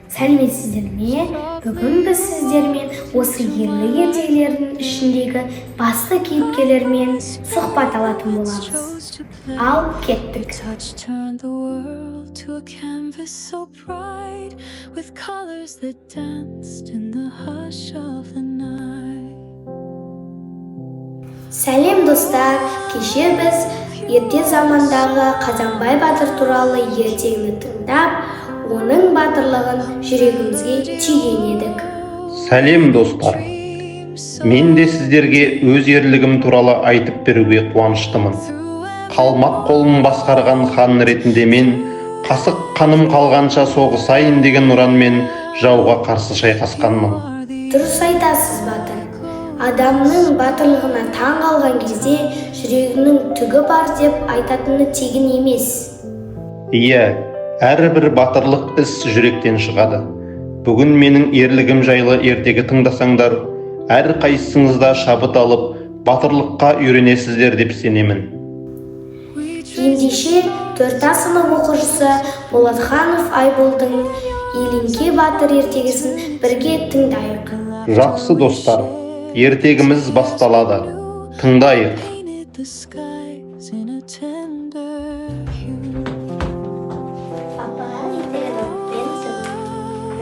Сәлеметсіздер ме? Бүгін біз сіздермен осы ерлі ертегілердің ішіндегі басты кейіпкерлермен сұхбат алатын боламыз. Ал кеттік. Сәлем достар, кеше біз ерте замандағы Қазанбай батыр туралы ертегіні тыңдап, оның батырлығын жүрегімізге түйген едік. Сәлем достар, мен де сіздерге өз ерлігім туралы айтып беруге қуаныштымын. Қалмақ қолын басқарған хан ретінде мен қасық қаным қалғанша соғысайын деген ұранмен жауға қарсы шайқасқанмын. Дұрыс айтасыз батыр. Адамның батырлығына таң қалған кезде жүрегінің түгі бар деп айтатыны тегін емес. Иә, әрбір батырлық іс жүректен шығады. Бүгін менің ерлігім жайлы ертегі тыңдасаңдар, әр қайсыңызда шабыт алып, батырлыққа үйренесіздер деп сенемін. Ендеше 4 сынып оқушысы Болатханов Айболдың Еленке батыр ертегісін бірге тыңдайық. Жақсы достар, ертегіміз басталады. Тыңдайық.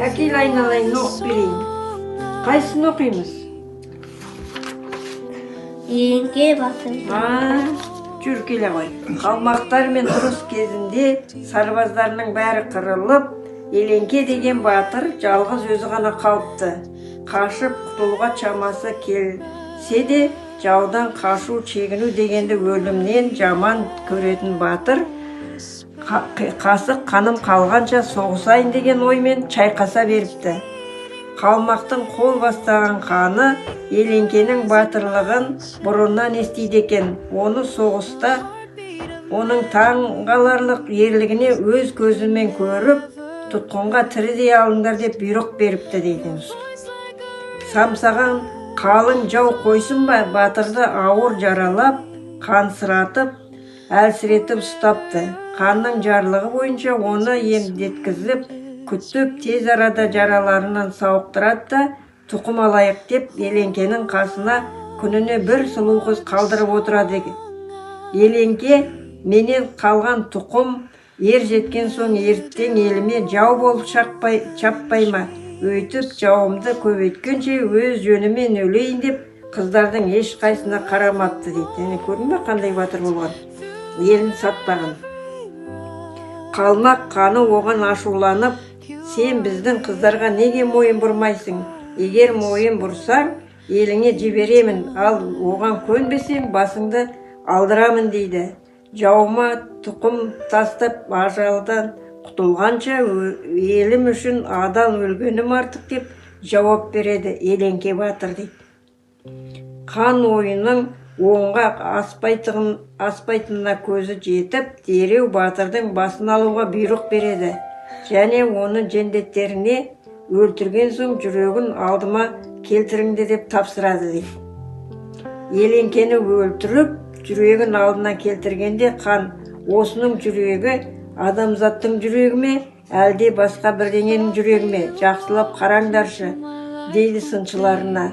Әкел айналайын, оқып берейін. Қайсысын оқимыз? Еленке батыр. Жүр келе ғой. Қалмақтар мен ұрыс кезінде сарбаздарының бәрі қырылып, Еленке деген батыр жалғыз өзі ғана қалыпты. Қашып құтылуға шамасы келсе де, жаудан қашу, чегіну дегенді өлімнен жаман көретін батыр қасық қаным қалғанша соғысайын деген оймен чайқаса беріпті. Қалмақтың қол бастаған ханы Еленкенің батырлығын бұрыннан естиді екен. Оны соғыста оның таңғаларлық ерлігіне өз көзімен көріп, тұтқынға тірідей алыңдар деп бұйрық беріпті дейдіңіз. Самсаған қалың жау қойсын ба, батырды ауыр жаралап, қансыратып, әлсіретіп ұстапты. Ханның жарлығы бойынша оны емдеткізіп, күтіп, тез арада жараларынан сауықтырады да, тұқым алайық деп Еленкенің қасына күніне бір сұлу қыз қалдырып отырады. Еленке, менен қалған тұқым ер жеткен соң ертең еліме жау болып шаппай ма? Өйтіп жауымды көбейткенше өз жөнімен өлейін деп қыздардың ешқайсына қарамапты дейді. Көрдің бе қандай батыр болған? Елін сатпаған. Қалмақ қаны оған ашуланып, сен біздің қыздарға неге мойын бұрмайсың? Егер мойын бұрсаң, еліңе жіберемін, ал оған көнбесең, басыңды алдырамын дейді. Жауыма тұқым тастап ажалдан құтылғанша елім үшін адал өлгенім артық деп жауап береді Еленке батыр дейді. Хан ойының оңға аспайтынына көзі жетіп, дереу батырдың басын алуға бұйрық береді. Және оны жендеттеріне өлтірген соң жүрегін алдыма келтіріңді деп тапсырады дейді. Еленкені өлтіріп, жүрегін алдына келтіргенде хан, осының жүрегі адамзаттың жүрегі ме, әлде басқа бірдеңенің жүрегі ме? Жақсылап қараңдаршы, дейді сыншыларына.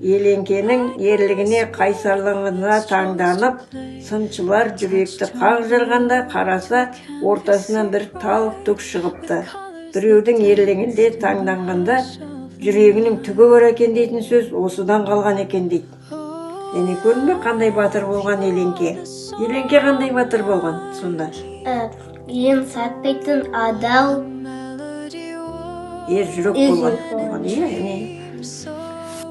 Еленкенің ерлігіне, қайсарлығына таңданып, сыншылар жүректі қақ жарғанда қараса, ортасынан бір тал түк шығыпты. Біреудің ерлігінде таңданғанда, жүрегінің түгі бар екен дейтін сөз осыдан қалған екен дейді. Көрдің бе қандай батыр болған Еленке? Еленке қандай батыр болған сонда? Ен сатпайтын адал ер жүрек болған.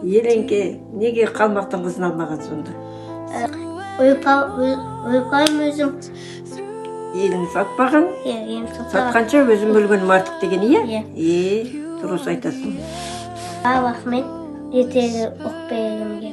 Еленке неге қалмақтың қызын алмаған сонда? Ойпайым өзім. Елін сатпаған? Сатқанша өзім өлгенім артық деген, иә? Дұрыс айтасың. Рахмет, ертегі оқып бергенге.